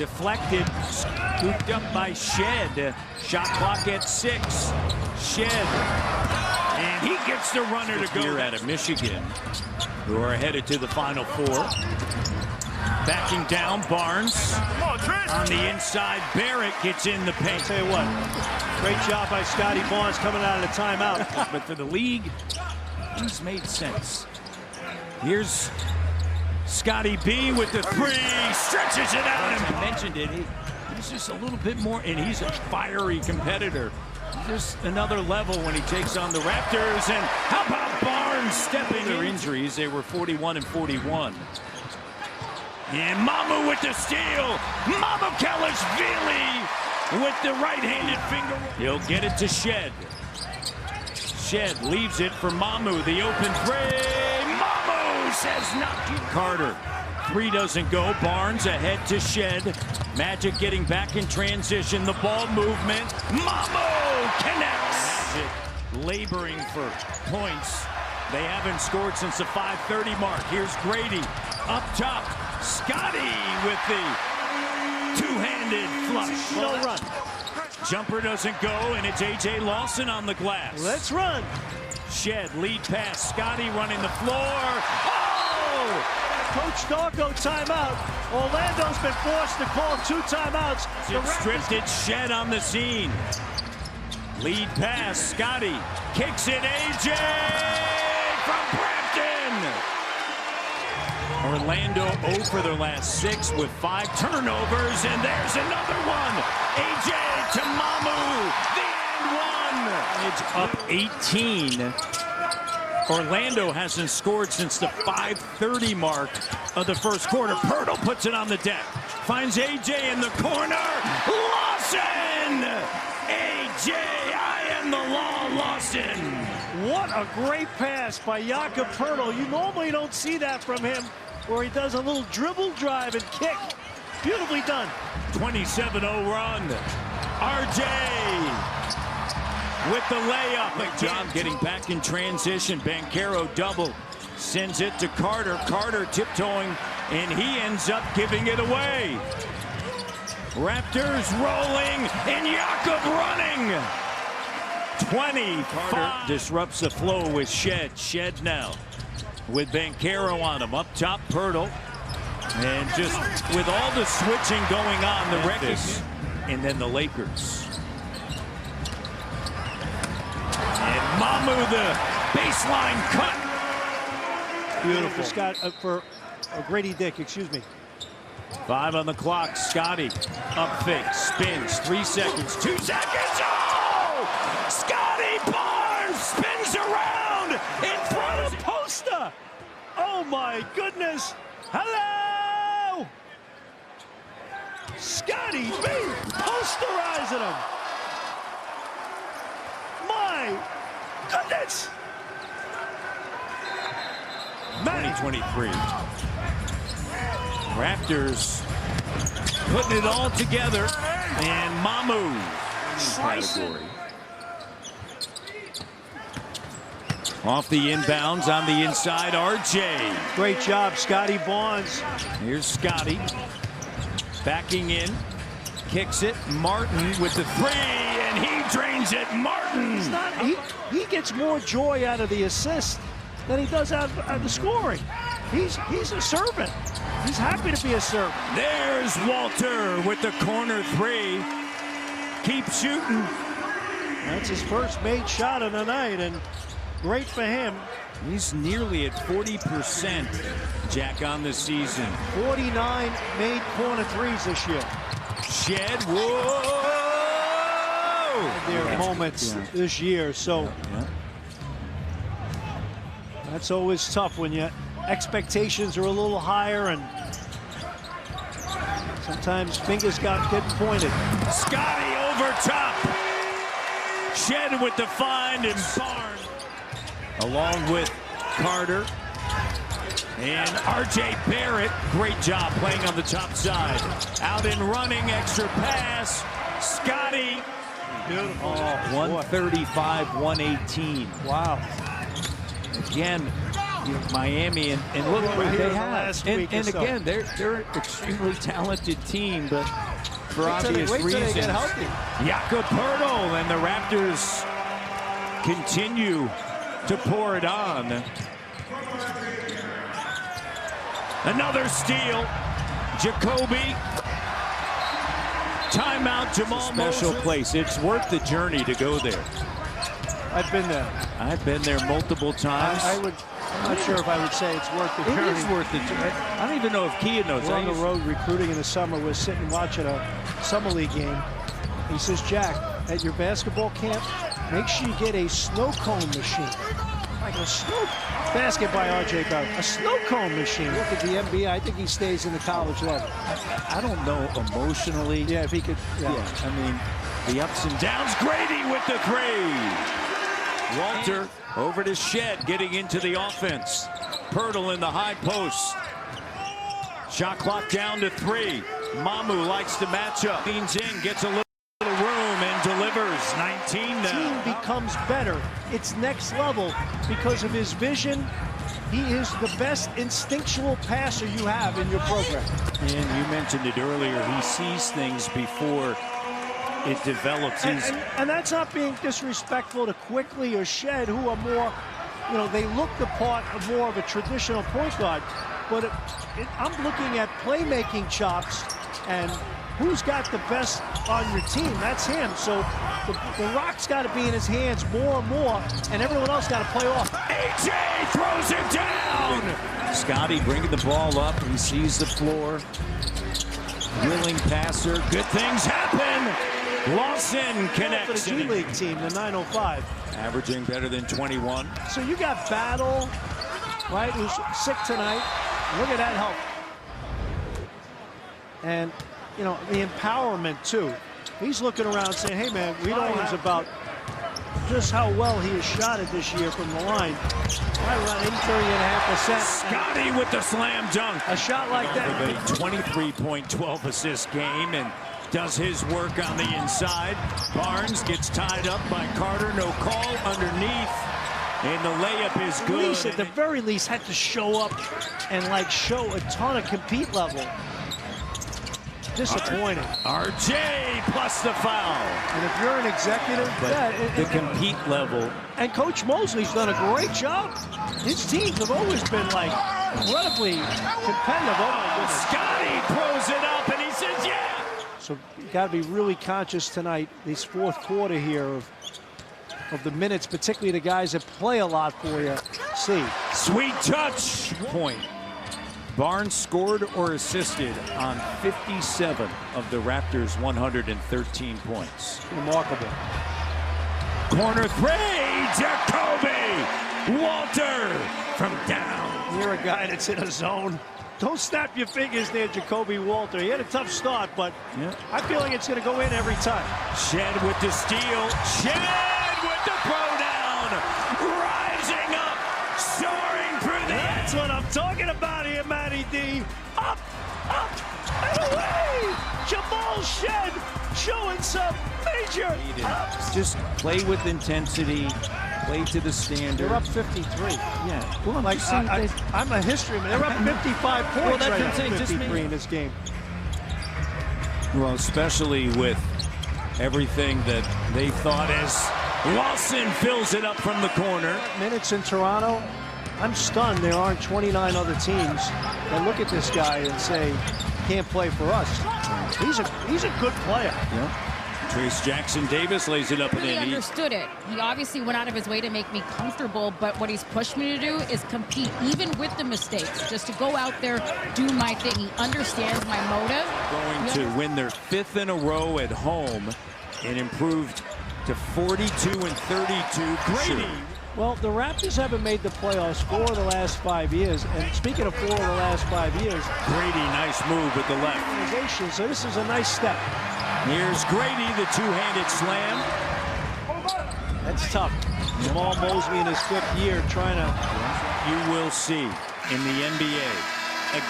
Deflected, scooped up by Shed. Shot clock at 6. Shed, and he gets the runner to go. Here out of Michigan, who are headed to the Final Four. Backing down, Barnes on the inside. Barrett gets in the paint. I'll tell you what, great job by Scotty Barnes coming out of the timeout. But for the league, he's made sense. Here's Scotty B with the 3, stretches it out. And I mentioned it, he's just a little bit more, and he's a fiery competitor. Just another level when he takes on the Raptors. And how about Barnes stepping their injuries? They were 41 and 41. And Mamu with the steal. Mamukelashvili with the right-handed finger. He'll get it to Shed. Shed leaves it for Mamu. The open 3. Mamu says not. Carter. 3 doesn't go. Barnes ahead to Shed. Magic getting back in transition. The ball movement. Mamu connects. Magic laboring for points. They haven't scored since the 5:30 mark. Here's Grady up top. Scotty with the two-handed flush. No run. Jumper doesn't go, and it's A.J. Lawson on the glass. Let's run. Shed lead pass. Scotty running the floor. Oh! Coach Darko timeout. Orlando's been forced to call 2 timeouts. Stripped it. Shed on the scene. Lead pass. Scotty kicks it. A.J. from Brampton. Orlando 0 for their last 6 with 5 turnovers, and there's another one. A.J. to Mamu, the and 1. It's up 18. Orlando hasn't scored since the 5:30 mark of the first quarter. Pirtle puts it on the deck. Finds A.J. in the corner. Lawson! A.J. I am the law, Lawson. What a great pass by Jakob Pirtle. You normally don't see that from him, where he does a little dribble drive and kick. Beautifully done. 27-0 run. RJ with the layup. John getting back in transition. Banchero double. Sends it to Carter. Carter tiptoeing, and he ends up giving it away. Raptors rolling, and Jakob running. 20. Carter disrupts the flow with Shed. Shed now with Banchero on him. Up top, Pirtle. And just with all the switching going on, the Raptors. And then the Lakers. And Mamu, the baseline cut. Beautiful. Scott, for Grady Dick, excuse me. 5 on the clock. Scotty up fake, spins. 3 seconds, 2 seconds. Oh! Scotty Barnes spins around in front of Poster. Oh my goodness. Hello! Scotty B posterizing him. My goodness. 2023. Raptors putting it all together, and Mamu category. Off the inbounds on the inside, RJ. Great job, Scotty Barnes. Here's Scotty backing in, kicks it. Martin with the 3, and he drains it. Martin. It's not, he gets more joy out of the assist than he does out of the scoring. He's a servant. He's happy to be a servant. There's Walter with the corner 3. Keep shooting. That's his first made shot of the night, and great for him. He's nearly at 40%, Jack, on the season. 49 made corner 3s this year. Shed, whoa! There are moments this year, so that's always tough when your expectations are a little higher, and sometimes fingers get pointed. Scotty over top. Shed with the find, and Barnes along with Carter and RJ Barrett. Great job playing on the top side. Out and running, extra pass. Scotty. Beautiful. Oh, 135, 118. Wow. Again, Miami, and look what they have. And again, they're an extremely talented team, but for obvious reasons. Jakob Poeltl, and the Raptors continue to pour it on. Another steal. Jacoby. Timeout, Jamal Moses. Special place. It's worth the journey to go there. I've been there. I've been there multiple times. I'm not sure if I would say it's worth the journey. It is worth the journey. I don't even know if Kia knows. We're on the road recruiting in the summer. We're sitting watching a summer league game. He says, Jack, at your basketball camp, make sure you get a snow cone machine. Like a snow basket by R.J. Barrett. A snow cone machine. Look at the NBA. I think he stays in the college level. I don't know emotionally. Yeah, if he could. Yeah. I mean, the ups and downs. Grady with the three. Walter over to Shed, getting into the offense. Poeltl in the high post. Shot clock down to 3. Mamu likes to match up. Leans in, gets a little room, and delivers. 19 now. Team becomes better. It's next level because of his vision. He is the best instinctual passer you have in your program. And you mentioned it earlier. He sees things before it develops. And that's not being disrespectful to Quickly or Shed, who are more, they look the part of more of a traditional point guard. But I'm looking at playmaking chops and who's got the best on your team. That's him. So the rock's got to be in his hands more and more, and everyone else got to play off. AJ throws it down. Scotty bringing the ball up. He sees the floor. Willing passer. Good things happen. Lawson connects. For the G League team, the 905. Averaging better than 21. So you got Battle, right, who's sick tonight. Look at that help. And, the empowerment, too. He's looking around saying, hey, man, we don't know about just how well he has shot it this year from the line. Right around 83.5%. Scotty with the slam dunk. A shot like that. A 23-point, 12-assist game, and does his work on the inside. Barnes gets tied up by Carter. No call underneath. And the layup is good. At the very least, had to show up and, show a ton of compete level. Disappointing. RJ plus the foul. And if you're an executive, the compete level. And Coach Mosley's done a great job. His teams have always been incredibly competitive. Oh my goodness. Scotty throws it up and he says, yeah. So you got to be really conscious tonight, this fourth quarter here of the minutes, particularly the guys that play a lot for you. See. Sweet touch. Point. Barnes scored or assisted on 57 of the Raptors' 113 points. Remarkable. Corner 3, Jacoby Walter from down. You're a guy that's in a zone. Don't snap your fingers there, Jacoby Walter. He had a tough start, but I feel like it's going to go in every time. Shed with the steal. Shed with the throwdown. Rising up, soaring through the air. That's what I'm talking about here, Matty D. Up, and away. Jamal Shed showing some major ups. Just play with intensity. Play to the standard. They're up 53. Yeah. Well, I'm a history man. They're up 55 points right now. 53 in this game. Well, especially with everything that they thought as Lawson fills it up from the corner. Minutes in Toronto. I'm stunned there aren't 29 other teams that look at this guy and say, can't play for us. He's a good player. Yeah. Trace Jackson Davis lays it up and He in. understood it. He obviously went out of his way to make me comfortable, but what he's pushed me to do is compete, even with the mistakes, just to go out there, do my thing. He understands my motive. Going to win their 5th in a row at home and improved to 42 and 32. Grady. Well, the Raptors haven't made the playoffs 4 of the last 5 years. And speaking of 4 of the last 5 years, Grady, nice move with the left. So this is a nice step. Here's Grady, the two-handed slam. That's tough. Jamal Mosley in his 5th year trying to. You will see in the NBA again.